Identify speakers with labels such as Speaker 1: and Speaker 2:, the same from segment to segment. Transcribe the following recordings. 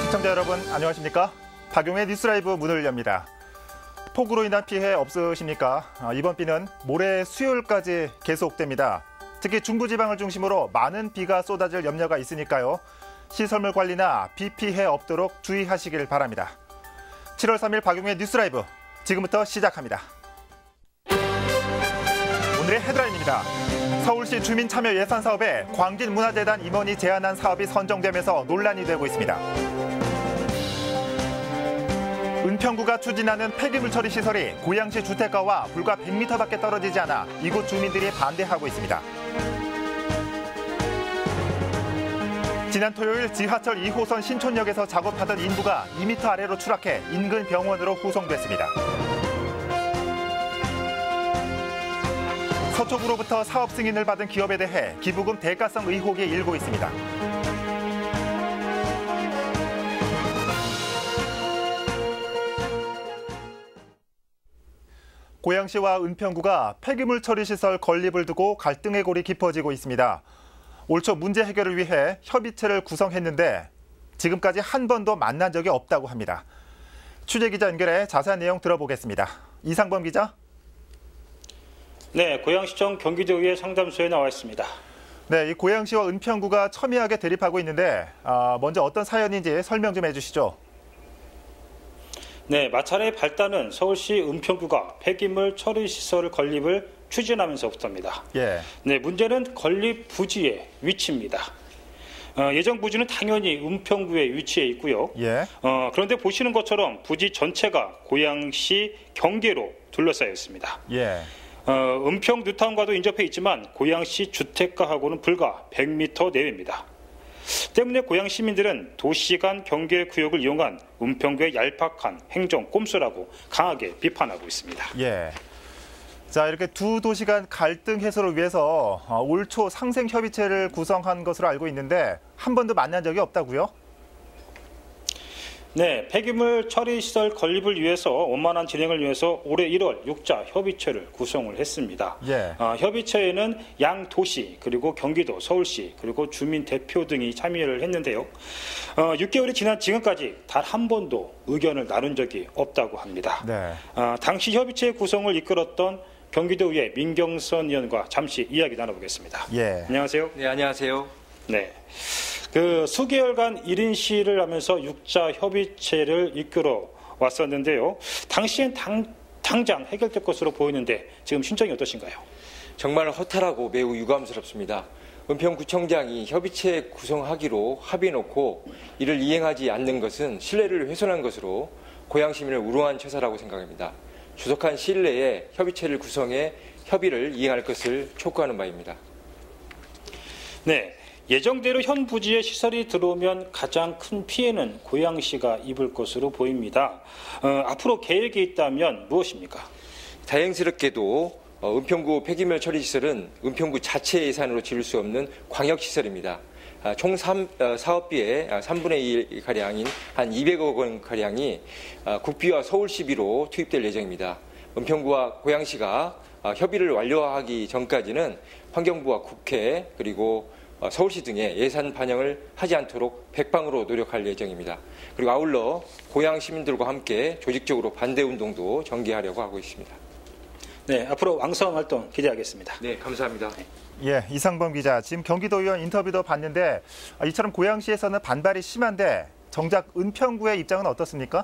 Speaker 1: 시청자 여러분 안녕하십니까? 박용의 뉴스라이브 문을 엽니다. 폭우로 인한 피해 없으십니까? 이번 비는 모레 수요일까지 계속됩니다. 특히 중부지방을 중심으로 많은 비가 쏟아질 염려가 있으니까요. 시설물 관리나 비 피해 없도록 주의하시길 바랍니다. 7월 3일 박용의 뉴스라이브 지금부터 시작합니다. 오늘의 헤드라인입니다. 서울시 주민참여 예산 사업에 광진문화재단 임원이 제안한 사업이 선정되면서 논란이 되고 있습니다. 은평구가 추진하는 폐기물 처리 시설이 고양시 주택가와 불과 100m밖에 떨어지지 않아 이곳 주민들이 반대하고 있습니다. 지난 토요일 지하철 2호선 신촌역에서 작업하던 인부가 2m 아래로 추락해 인근 병원으로 후송됐습니다. 서초구로부터 사업 승인을 받은 기업에 대해 기부금 대가성 의혹이 일고 있습니다. 고양시와 은평구가 폐기물 처리 시설 건립을 두고 갈등의 골이 깊어지고 있습니다. 올 초 문제 해결을 위해 협의체를 구성했는데 지금까지 한 번도 만난 적이 없다고 합니다. 취재기자 연결해 자세한 내용 들어보겠습니다. 이상범 기자.
Speaker 2: 네, 고양시청 경기도의회 상담소에 나와 있습니다.
Speaker 1: 네, 이 고양시와 은평구가 첨예하게 대립하고 있는데 먼저 어떤 사연인지 설명 좀 해주시죠.
Speaker 2: 네, 마찰의 발단은 서울시 은평구가 폐기물 처리 시설 건립을 추진하면서부터입니다.
Speaker 1: 예.
Speaker 2: 네, 문제는 건립 부지의 위치입니다. 예정 부지는 당연히 은평구에 위치해 있고요.
Speaker 1: 예.
Speaker 2: 그런데 보시는 것처럼 부지 전체가 고양시 경계로 둘러싸여 있습니다.
Speaker 1: 예.
Speaker 2: 은평 뉴타운과도 인접해 있지만 고양시 주택가하고는 불과 100m 내외입니다. 때문에 고양 시민들은 도시 간 경계 구역을 이용한 은평구의 얄팍한 행정 꼼수라고 강하게 비판하고 있습니다.
Speaker 1: 예. 자, 이렇게 두 도시 간 갈등 해소를 위해서 올 초 상생협의체를 구성한 것으로 알고 있는데 한 번도 만난 적이 없다고요?
Speaker 2: 네, 폐기물 처리 시설 건립을 위해서 원만한 진행을 위해서 올해 1월 6자 협의체를 구성을 했습니다.
Speaker 1: 예.
Speaker 2: 협의체에는 양 도시 그리고 경기도, 서울시 그리고 주민 대표 등이 참여를 했는데요. 6개월이 지난 지금까지 단 한 번도 의견을 나눈 적이 없다고 합니다.
Speaker 1: 네.
Speaker 2: 당시 협의체 구성을 이끌었던 경기도의회 민경선 의원과 잠시 이야기 나눠보겠습니다.
Speaker 1: 예.
Speaker 2: 안녕하세요.
Speaker 3: 네, 안녕하세요.
Speaker 2: 네. 수개월간 1인 시위를 하면서 6자 협의체를 이끌어 왔었는데요. 당시엔 당장 해결될 것으로 보이는데 지금 심정이 어떠신가요?
Speaker 3: 정말 허탈하고 매우 유감스럽습니다. 은평구청장이 협의체 구성하기로 합의해놓고 이를 이행하지 않는 것은 신뢰를 훼손한 것으로 고양 시민을 우롱한 처사라고 생각합니다. 조속한 시일 내에 협의체를 구성해 협의를 이행할 것을 촉구하는 바입니다.
Speaker 2: 네. 예정대로 현 부지에 시설이 들어오면 가장 큰 피해는 고양시가 입을 것으로 보입니다. 앞으로 계획이 있다면 무엇입니까?
Speaker 3: 다행스럽게도 은평구 폐기물 처리 시설은 은평구 자체 예산으로 지을 수 없는 광역시설입니다. 총 사업비의 3분의 1가량인 한 200억 원가량이 국비와 서울시비로 투입될 예정입니다. 은평구와 고양시가 협의를 완료하기 전까지는 환경부와 국회 그리고 서울시 등의 예산 반영을 하지 않도록 백방으로 노력할 예정입니다. 그리고 아울러 고양 시민들과 함께 조직적으로 반대 운동도 전개하려고 하고 있습니다.
Speaker 2: 네, 앞으로 왕성 활동 기대하겠습니다.
Speaker 3: 네, 감사합니다.
Speaker 1: 예, 이상범 기자. 지금 경기도의원 인터뷰도 봤는데 이처럼 고양시에서는 반발이 심한데 정작 은평구의 입장은 어떻습니까?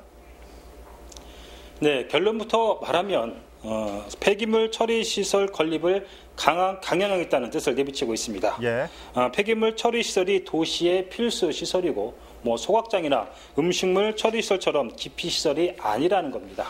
Speaker 2: 네, 결론부터 말하면 폐기물 처리 시설 건립을 강행하겠다는 뜻을 내비치고 있습니다.
Speaker 1: 예.
Speaker 2: 폐기물 처리 시설이 도시의 필수 시설이고 소각장이나 음식물 처리 시설처럼 기피 시설이 아니라는 겁니다.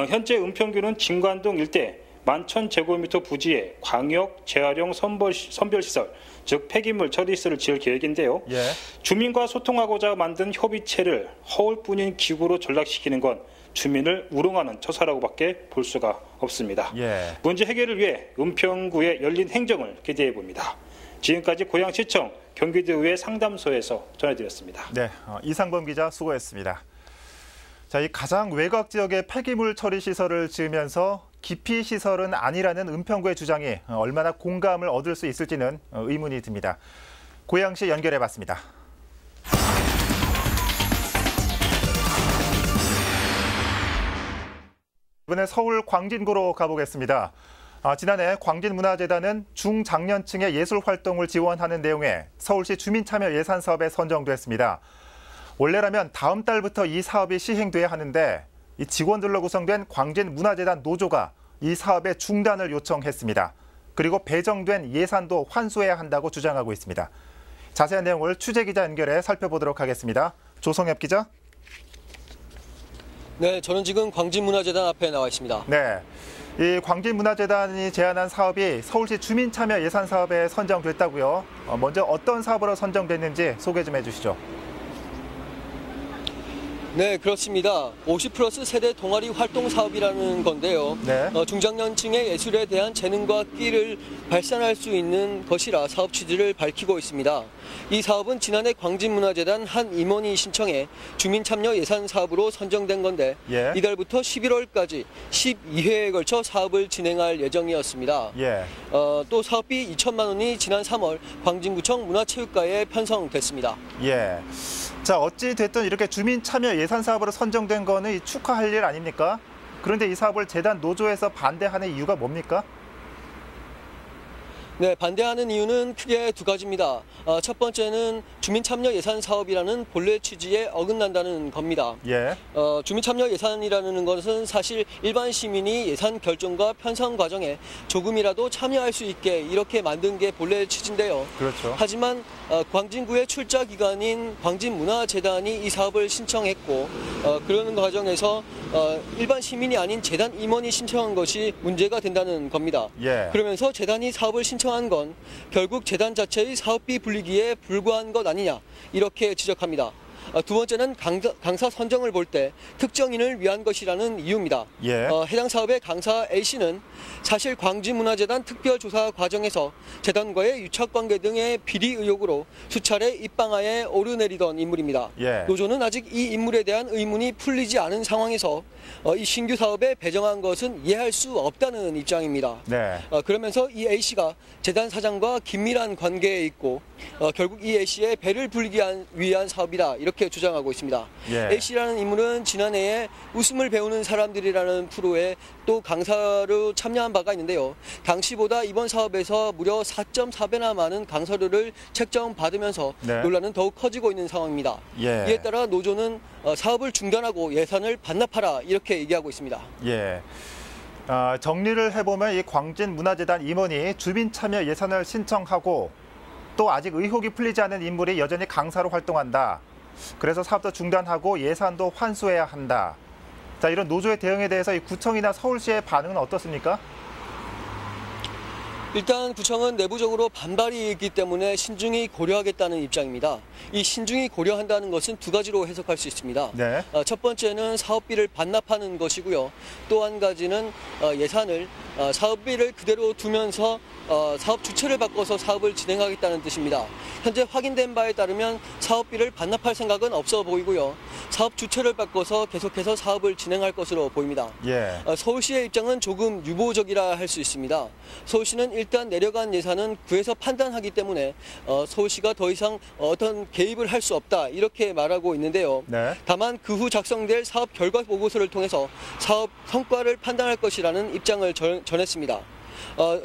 Speaker 2: 현재 은평구는 진관동 일대 11,000제곱미터 부지에 광역 재활용 선별시설, 즉 폐기물 처리 시설을 지을 계획인데요.
Speaker 1: 예.
Speaker 2: 주민과 소통하고자 만든 협의체를 허울뿐인 기구로 전락시키는 건 주민을 우롱하는 처사라고밖에 볼 수가 없습니다.
Speaker 1: 예.
Speaker 2: 문제 해결을 위해 은평구의 열린 행정을 기대해 봅니다. 지금까지 고양시청 경기도의회 상담소에서 전해드렸습니다.
Speaker 1: 네, 이상범 기자 수고했습니다. 자, 이 가장 외곽 지역의 폐기물 처리 시설을 지으면서 기피 시설은 아니라는 은평구의 주장이 얼마나 공감을 얻을 수 있을지는 의문이 듭니다. 고양시 연결해봤습니다. 이번에 서울 광진구로 가보겠습니다. 지난해 광진문화재단은 중장년층의 예술활동을 지원하는 내용의 서울시 주민참여 예산 사업에 선정됐습니다. 원래라면 다음 달부터 이 사업이 시행돼야 하는데 이 직원들로 구성된 광진문화재단 노조가 이 사업의 중단을 요청했습니다. 그리고 배정된 예산도 환수해야 한다고 주장하고 있습니다. 자세한 내용을 취재기자 연결해 살펴보도록 하겠습니다. 조성엽 기자.
Speaker 4: 네, 저는 지금 광진문화재단 앞에 나와 있습니다.
Speaker 1: 네, 이 광진문화재단이 제안한 사업이 서울시 주민참여 예산 사업에 선정됐다고요. 먼저 어떤 사업으로 선정됐는지 소개 좀 해주시죠.
Speaker 4: 네, 그렇습니다. 50+ 세대 동아리 활동 사업이라는 건데요.
Speaker 1: 네.
Speaker 4: 중장년층의 예술에 대한 재능과 끼를 발산할 수 있는 것이라 사업 취지를 밝히고 있습니다. 이 사업은 지난해 광진문화재단 한 임원이 신청해 주민참여 예산 사업으로 선정된 건데
Speaker 1: 예.
Speaker 4: 이달부터 11월까지 12회에 걸쳐 사업을 진행할 예정이었습니다.
Speaker 1: 예.
Speaker 4: 또 사업비 2천만 원이 지난 3월 광진구청 문화체육과에 편성됐습니다.
Speaker 1: 예. 자, 어찌 됐든 이렇게 주민 참여 예산 사업으로 선정된 거는 축하할 일 아닙니까? 그런데 이 사업을 재단 노조에서 반대하는 이유가 뭡니까?
Speaker 4: 네, 반대하는 이유는 크게 두 가지입니다. 첫 번째는 주민참여 예산 사업이라는 본래 취지에 어긋난다는 겁니다.
Speaker 1: 예.
Speaker 4: 주민참여 예산이라는 것은 사실 일반 시민이 예산 결정과 편성 과정에 조금이라도 참여할 수 있게 이렇게 만든 게 본래 취지인데요.
Speaker 1: 그렇죠.
Speaker 4: 하지만 광진구의 출자 기관인 광진문화재단이 이 사업을 신청했고 그러는 과정에서 일반 시민이 아닌 재단 임원이 신청한 것이 문제가 된다는 겁니다.
Speaker 1: 예.
Speaker 4: 그러면서 재단이 사업을 신청한 건 결국 재단 자체의 사업비 불리기에 불과한 것 아니냐 이렇게 지적합니다. 두 번째는 강사 선정을 볼 때 특정인을 위한 것이라는 이유입니다.
Speaker 1: 예.
Speaker 4: 해당 사업의 강사 A씨는 사실 광진문화재단 특별조사 과정에서 재단과의 유착관계 등의 비리 의혹으로 수차례 입방아에 오르내리던 인물입니다.
Speaker 1: 예.
Speaker 4: 노조는 아직 이 인물에 대한 의문이 풀리지 않은 상황에서 이 신규 사업에 배정한 것은 이해할 수 없다는 입장입니다.
Speaker 1: 네.
Speaker 4: 그러면서 이 A씨가 재단 사장과 긴밀한 관계에 있고 결국 이 A씨의 배를 불리기 위한 사업이다 이렇게 주장하고 있습니다.
Speaker 1: 예.
Speaker 4: A씨라는 인물은 지난해에 웃음을 배우는 사람들이라는 프로에 또 강사로 참여한 바가 있는데요. 당시보다 이번 사업에서 무려 4.4배나 많은 강사료를 책정받으면서
Speaker 1: 네.
Speaker 4: 논란은 더욱 커지고 있는 상황입니다.
Speaker 1: 예.
Speaker 4: 이에 따라 노조는 사업을 중단하고 예산을 반납하라 이렇게 얘기하고 있습니다.
Speaker 1: 예. 정리를 해보면 이 광진문화재단 임원이 주민 참여 예산을 신청하고 또 아직 의혹이 풀리지 않은 인물이 여전히 강사로 활동한다. 그래서 사업도 중단하고 예산도 환수해야 한다. 자, 이런 노조의 대응에 대해서 이 구청이나 서울시의 반응은 어떻습니까?
Speaker 4: 일단 구청은 내부적으로 반발이 있기 때문에 신중히 고려하겠다는 입장입니다. 이 신중히 고려한다는 것은 두 가지로 해석할 수 있습니다.
Speaker 1: 네.
Speaker 4: 첫 번째는 사업비를 반납하는 것이고요. 또 한 가지는 예산을 사업비를 그대로 두면서 사업 주체를 바꿔서 사업을 진행하겠다는 뜻입니다. 현재 확인된 바에 따르면 사업비를 반납할 생각은 없어 보이고요. 사업 주체를 바꿔서 계속해서 사업을 진행할 것으로 보입니다.
Speaker 1: 예.
Speaker 4: 서울시의 입장은 조금 유보적이라 할 수 있습니다. 서울시는 일단 내려간 예산은 구에서 판단하기 때문에 서울시가 더 이상 어떤 개입을 할 수 없다 이렇게 말하고 있는데요.
Speaker 1: 네.
Speaker 4: 다만 그 후 작성될 사업 결과 보고서를 통해서 사업 성과를 판단할 것이라는 입장을 전했습니다.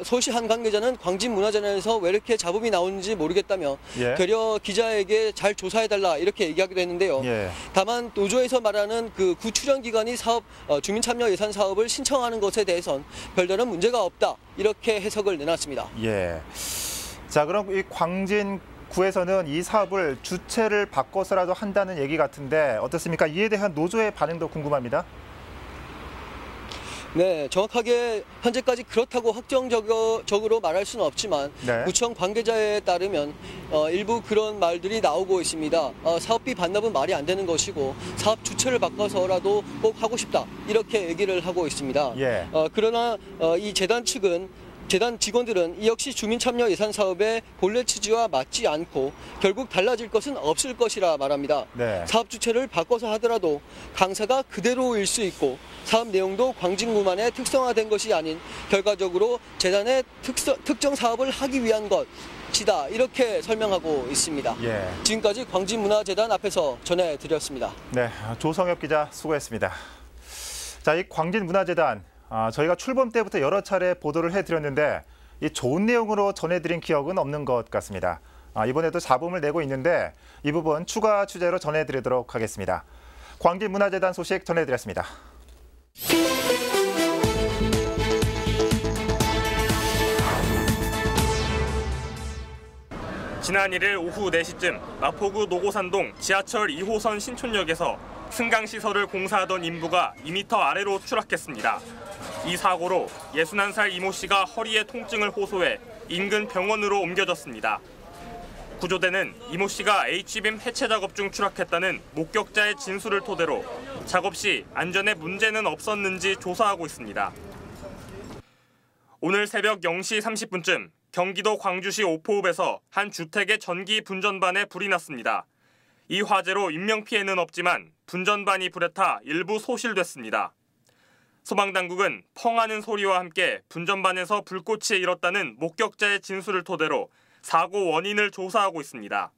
Speaker 4: 서울시 한 관계자는 광진문화재단에서 왜 이렇게 잡음이 나오는지 모르겠다며
Speaker 1: 예.
Speaker 4: 되려 기자에게 잘 조사해달라 이렇게 얘기하기도 했는데요.
Speaker 1: 예.
Speaker 4: 다만 노조에서 말하는 그 구출연기관이 주민참여 예산 사업을 신청하는 것에 대해선 별다른 문제가 없다 이렇게 해석을 내놨습니다.
Speaker 1: 예. 자, 그럼 이 광진구에서는 이 사업을 주체를 바꿔서라도 한다는 얘기 같은데 어떻습니까? 이에 대한 노조의 반응도 궁금합니다.
Speaker 4: 네, 정확하게 현재까지 그렇다고 확정적으로 말할 수는 없지만
Speaker 1: 네.
Speaker 4: 구청 관계자에 따르면 일부 그런 말들이 나오고 있습니다. 사업비 반납은 말이 안 되는 것이고 사업 주체를 바꿔서라도 꼭 하고 싶다 이렇게 얘기를 하고 있습니다.
Speaker 1: 예.
Speaker 4: 그러나 이 재단 측은 재단 직원들은 이 역시 주민참여 예산 사업의 본래 취지와 맞지 않고 결국 달라질 것은 없을 것이라 말합니다.
Speaker 1: 네.
Speaker 4: 사업 주체를 바꿔서 하더라도 강사가 그대로일 수 있고 사업 내용도 광진구만의 특성화된 것이 아닌 결과적으로 재단의 특정 사업을 하기 위한 것이다 이렇게 설명하고 있습니다.
Speaker 1: 예.
Speaker 4: 지금까지 광진문화재단 앞에서 전해드렸습니다.
Speaker 1: 네, 조성엽 기자 수고했습니다. 자, 이 광진문화재단 저희가 출범 때부터 여러 차례 보도를 해드렸는데 이 좋은 내용으로 전해드린 기억은 없는 것 같습니다. 이번에도 잡음을 내고 있는데 이 부분 추가 취재로 전해드리도록 하겠습니다. 광진문화재단 소식 전해드렸습니다.
Speaker 5: 지난 1일 오후 4시쯤 마포구 노고산동 지하철 2호선 신촌역에서 승강시설을 공사하던 인부가 2m 아래로 추락했습니다. 이 사고로 61살 이모 씨가 허리에 통증을 호소해 인근 병원으로 옮겨졌습니다. 구조대는 이모 씨가 H빔 해체 작업 중 추락했다는 목격자의 진술을 토대로 작업 시 안전에 문제는 없었는지 조사하고 있습니다. 오늘 새벽 0시 30분쯤 경기도 광주시 오포읍에서 한 주택의 전기 분전반에 불이 났습니다. 이 화재로 인명피해는 없지만 분전반이 불에 타 일부 소실됐습니다. 소방당국은 펑하는 소리와 함께 분전반에서 불꽃이 일었다는 목격자의 진술을 토대로 사고 원인을 조사하고 있습니다.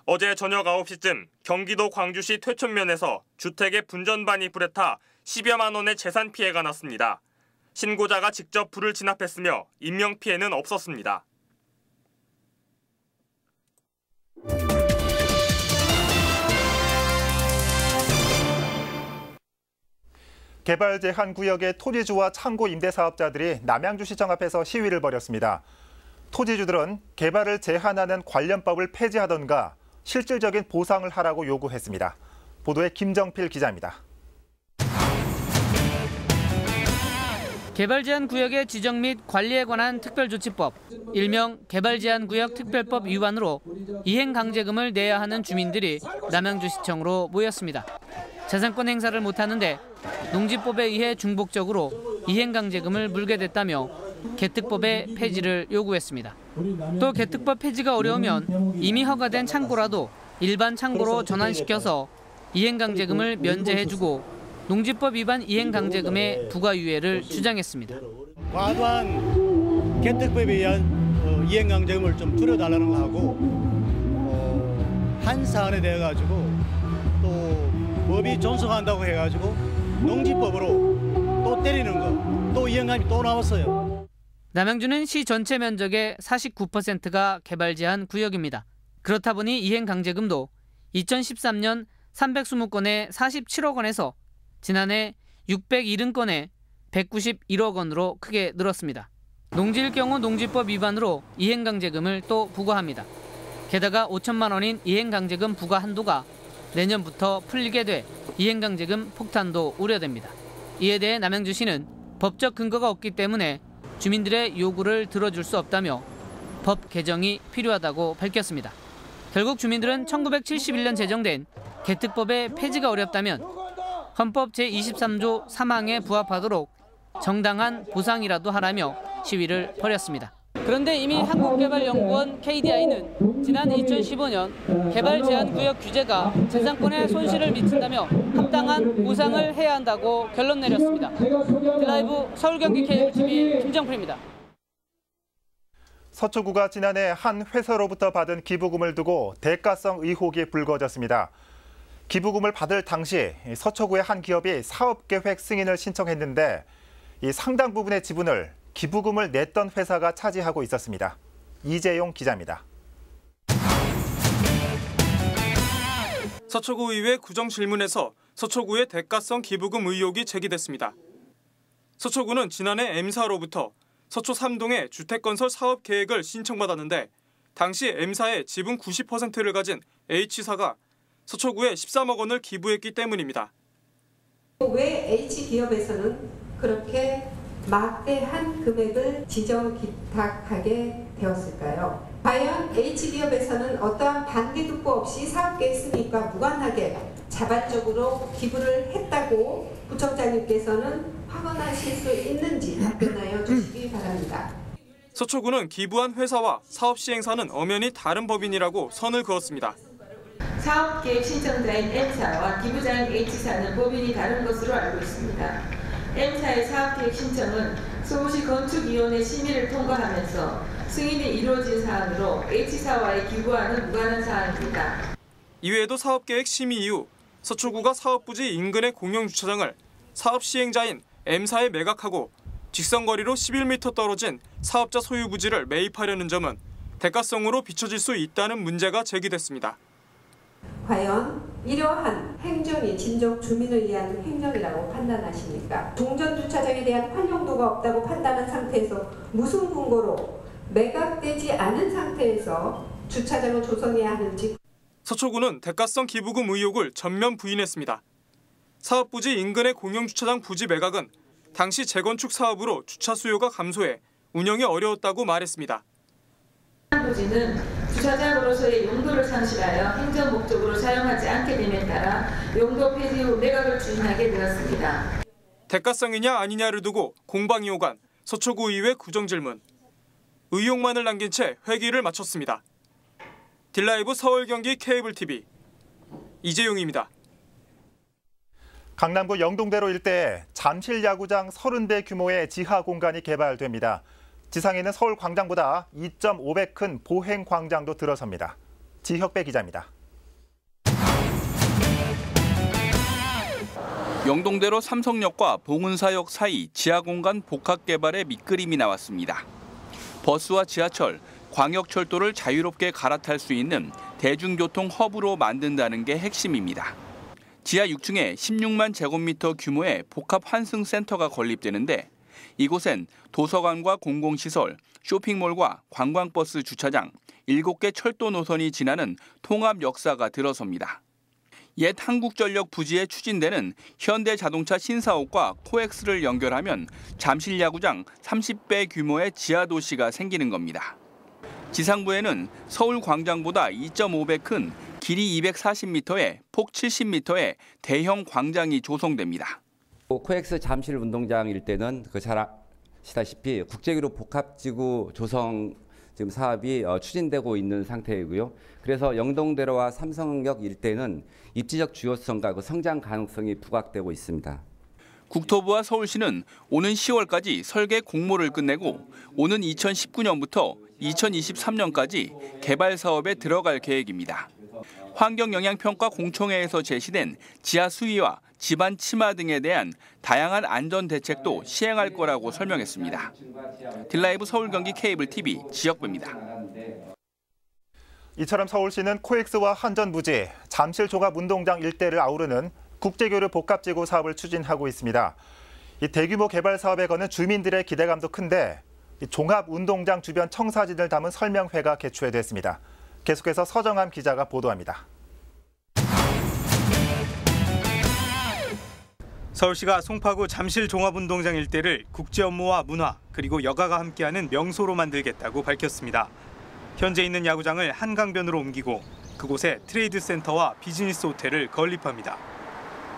Speaker 5: 어제 저녁 9시쯤 경기도 광주시 퇴촌면에서 주택의 분전반이 불에 타 10여만 원의 재산 피해가 났습니다. 신고자가 직접 불을 진압했으며 인명피해는 없었습니다.
Speaker 1: 개발 제한 구역의 토지주와 창고 임대 사업자들이 남양주시청 앞에서 시위를 벌였습니다. 토지주들은 개발을 제한하는 관련법을 폐지하던가 실질적인 보상을 하라고 요구했습니다. 보도에 김정필 기자입니다.
Speaker 6: 개발 제한 구역의 지정 및 관리에 관한 특별조치법, 일명 개발 제한 구역 특별법 위반으로 이행 강제금을 내야 하는 주민들이 남양주시청으로 모였습니다. 재산권 행사를 못하는데 농지법에 의해 중복적으로 이행 강제금을 물게 됐다며 개특법의 폐지를 요구했습니다. 또 개특법 폐지가 어려우면 이미 허가된 창고라도 일반 창고로 전환시켜서 이행 강제금을 면제해주고 농지법 위반 이행 강제금의 부과 유예를 주장했습니다.
Speaker 7: 과도한 개특법에 의한 이행 강제금을 좀 줄여달라는 거 하고 한 사안에 대해 가지고 또 법이 존속한다고 해가지고 농지법으로 또 때리는 거, 또 이행감이 또 나왔어요.
Speaker 6: 남양주는 시 전체 면적의 49%가 개발 제한 구역입니다. 그렇다 보니 이행 강제금도 2013년 320건에 47억 원에서 지난해 670건에 191억 원으로 크게 늘었습니다. 농지일 경우 농지법 위반으로 이행 강제금을 또 부과합니다. 게다가 5천만 원인 이행 강제금 부과 한도가 내년부터 풀리게 돼 이행 강제금 폭탄도 우려됩니다. 이에 대해 남양주시는 법적 근거가 없기 때문에 주민들의 요구를 들어줄 수 없다며 법 개정이 필요하다고 밝혔습니다. 결국 주민들은 1971년 제정된 개특법의 폐지가 어렵다면 헌법 제23조 3항에 부합하도록 정당한 보상이라도 하라며 시위를 벌였습니다. 그런데 이미 한국개발연구원 KDI는 지난 2015년 개발 제한 구역 규제가 재산권에 손실을 미친다며 합당한 보상을 해야 한다고 결론 내렸습니다. 드라이브 서울 경기 KBTV 김정필입니다.
Speaker 1: 서초구가 지난해 한 회사로부터 받은 기부금을 두고 대가성 의혹이 불거졌습니다. 기부금을 받을 당시 서초구의 한 기업이 사업계획 승인을 신청했는데 이 상당 부분의 지분을 기부금을 냈던 회사가 차지하고 있었습니다. 이재용 기자입니다.
Speaker 5: 서초구 의회 구정질문에서 서초구의 대가성 기부금 의혹이 제기됐습니다. 서초구는 지난해 M사로부터 서초 3동의 주택건설 사업계획을 신청받았는데 당시 M사의 지분 90%를 가진 H사가 서초구에 13억 원을 기부했기 때문입니다.
Speaker 8: 왜 H기업에서는 그렇게 막대한 금액을 지정 기탁하게 되었을까요? 과연 H기업에서는 어떠한 반대급부 없이 사업계획 승인과 무관하게 자발적으로 기부를 했다고 구청장님께서는 확언하실 수 있는지 답변하여 주시기 바랍니다.
Speaker 5: 서초구는 기부한 회사와 사업 시행사는 엄연히 다른 법인이라고 선을 그었습니다.
Speaker 9: 사업계획 신청자인 M사와 기부자인 H사는 법인이 다른 것으로 알고 있습니다. M사의 사업계획 신청은 서울시 건축위원회 심의를 통과하면서 승인이 이루어진 사안으로 H사와의 기부와는 무관한 사안입니다.
Speaker 5: 이외에도 사업계획 심의 이후 서초구가 사업부지 인근의 공영주차장을 사업 시행자인 M사에 매각하고 직선거리로 11m 떨어진 사업자 소유 부지를 매입하려는 점은 대가성으로 비춰질 수 있다는 문제가 제기됐습니다.
Speaker 8: 과연 이러한 행정이 진정 주민을 위한 행정이라고 판단하십니까? 종전주차장에 대한 활용도가 없다고 판단한 상태에서 무슨 근거로 매각되지 않은 상태에서 주차장을 조성해야 하는지.
Speaker 5: 서초구는 대가성 기부금 의혹을 전면 부인했습니다. 사업부지 인근의 공영주차장 부지 매각은 당시 재건축 사업으로 주차 수요가 감소해 운영이 어려웠다고 말했습니다.
Speaker 9: 부지는 주차장으로서의 용도를 상실하여 행정 목적으로 사용하지 않게 됨에 따라 용도 폐지 후 매각을 추진하게 되었습니다.
Speaker 5: 대가성이냐 아니냐를 두고 공방이 오간 서초구의회 구정질문. 의혹만을 남긴 채 회기를 마쳤습니다. 딜라이브 서울 경기 케이블 TV 이재용입니다.
Speaker 1: 강남구 영동대로 일대에 잠실 야구장 30배 규모의 지하 공간이 개발됩니다. 지상에는 서울 광장보다 2.5배 큰 보행 광장도 들어섭니다. 지혁배 기자입니다.
Speaker 10: 영동대로 삼성역과 봉은사역 사이 지하 공간 복합 개발의 밑그림이 나왔습니다. 버스와 지하철, 광역철도를 자유롭게 갈아탈 수 있는 대중교통 허브로 만든다는 게 핵심입니다. 지하 6층에 16만 제곱미터 규모의 복합 환승센터가 건립되는데 이곳엔 도서관과 공공시설, 쇼핑몰과 관광버스 주차장, 7개 철도 노선이 지나는 통합 역사가 들어섭니다. 옛 한국전력 부지에 추진되는 현대자동차 신사옥과 코엑스를 연결하면 잠실 야구장 30배 규모의 지하도시가 생기는 겁니다. 지상부에는 서울 광장보다 2.5배 큰 길이 240m에 폭 70m의 대형 광장이 조성됩니다.
Speaker 11: 코엑스 잠실 운동장 일대는 잘 아시다시피 국제기로 복합지구 조성 지금 사업이 추진되고 있는 상태이고요. 그래서 영동대로와 삼성역 일대는 입지적 주요성과 성장 가능성이 부각되고 있습니다.
Speaker 10: 국토부와 서울시는 오는 10월까지 설계 공모를 끝내고 오는 2019년부터 2023년까지 개발 사업에 들어갈 계획입니다. 환경영향평가 공청회에서 제시된 지하 수위와 집안 침하 등에 대한 다양한 안전 대책도 시행할 거라고 설명했습니다. 딜라이브 서울 경기 케이블 TV 지혁배입니다.
Speaker 1: 이처럼 서울시는 코엑스와 한전부지, 잠실 종합운동장 일대를 아우르는 국제교류 복합지구 사업을 추진하고 있습니다. 이 대규모 개발 사업에 거는 주민들의 기대감도 큰데 종합운동장 주변 청사진을 담은 설명회가 개최됐습니다. 계속해서 서정함 기자가 보도합니다.
Speaker 12: 서울시가 송파구 잠실 종합운동장 일대를 국제 업무와 문화 그리고 여가가 함께하는 명소로 만들겠다고 밝혔습니다. 현재 있는 야구장을 한강변으로 옮기고 그곳에 트레이드 센터와 비즈니스 호텔을 건립합니다.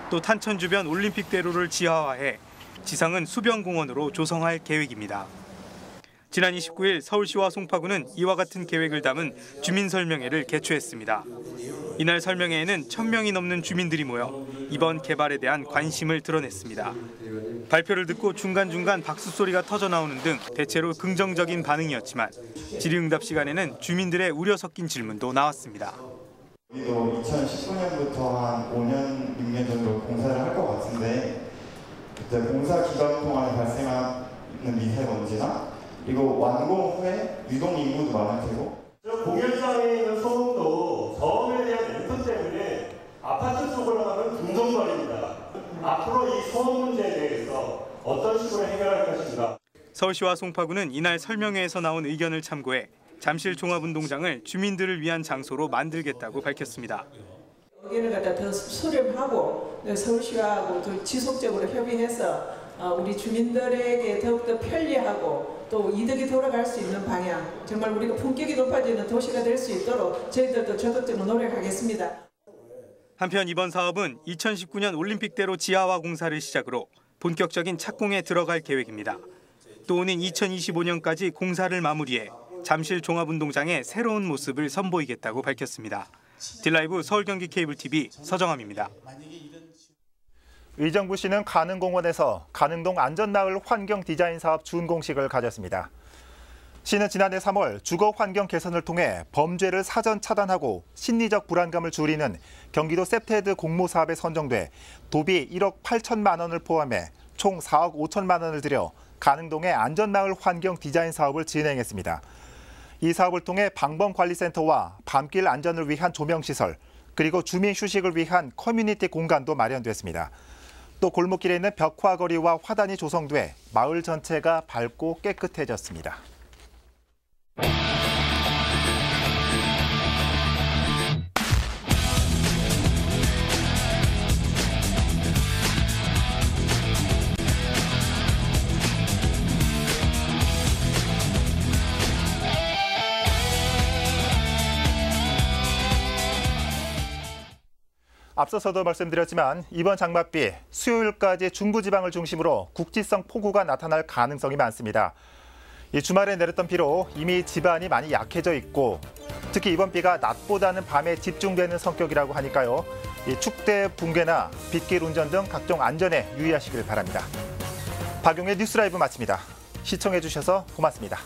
Speaker 12: 또 탄천 주변 올림픽대로를 지하화해 지상은 수변공원으로 조성할 계획입니다. 지난 29일 서울시와 송파구는 이와 같은 계획을 담은 주민설명회를 개최했습니다. 이날 설명회에는 1000명이 넘는 주민들이 모여 이번 개발에 대한 관심을 드러냈습니다. 발표를 듣고 중간중간 박수 소리가 터져 나오는 등 대체로 긍정적인 반응이었지만 질의응답 시간에는 주민들의 우려 섞인 질문도 나왔습니다.
Speaker 13: 우리도 2019년부터 한 5년, 6년 정도 공사를 할 것 같은데 그때 공사 기간 동안에 발생하는 미세먼지나 그리고 완공 후에 유동 인구도 많을 테고
Speaker 14: 공연장에 있는 소음도 저음에 대한 앰프 때문에 아파트 쪽으로 가는 중동거리입니다. 앞으로 이 소음 문제에 대해서 어떤 식으로 해결할 것인가.
Speaker 12: 서울시와 송파구는 이날 설명회에서 나온 의견을 참고해 잠실 종합운동장을 주민들을 위한 장소로 만들겠다고 밝혔습니다.
Speaker 15: 의견을 갖다 더 수렴하고 서울시하고 더 지속적으로 협의해서 우리 주민들에게 더욱더 편리하고 또 이득이 돌아갈 수 있는 방향, 정말 우리가 품격이 높아지는 도시가 될 수 있도록 저희들도 적극적으로 노력하겠습니다.
Speaker 12: 한편 이번 사업은 2019년 올림픽대로 지하화 공사를 시작으로 본격적인 착공에 들어갈 계획입니다. 또 오는 2025년까지 공사를 마무리해 잠실 종합운동장의 새로운 모습을 선보이겠다고 밝혔습니다. 딜라이브 서울 경기 케이블 TV 서정함입니다.
Speaker 1: 의정부시는 가능공원에서 가능동 안전마을 환경 디자인 사업 준공식을 가졌습니다. 시는 지난해 3월 주거 환경 개선을 통해 범죄를 사전 차단하고 심리적 불안감을 줄이는 경기도 셉테드 공모 사업에 선정돼 도비 1억 8천만 원을 포함해 총 4억 5천만 원을 들여 가능동의 안전마을 환경 디자인 사업을 진행했습니다. 이 사업을 통해 방범관리센터와 밤길 안전을 위한 조명시설, 그리고 주민 휴식을 위한 커뮤니티 공간도 마련됐습니다. 또 골목길에 있는 벽화거리와 화단이 조성돼 마을 전체가 밝고 깨끗해졌습니다. 앞서서도 말씀드렸지만 이번 장맛비 수요일까지 중부지방을 중심으로 국지성 폭우가 나타날 가능성이 많습니다. 이 주말에 내렸던 비로 이미 지반이 많이 약해져 있고 특히 이번 비가 낮보다는 밤에 집중되는 성격이라고 하니까요. 이 축대 붕괴나 빗길 운전 등 각종 안전에 유의하시길 바랍니다. 박용의 뉴스라이브 마칩니다. 시청해 주셔서 고맙습니다.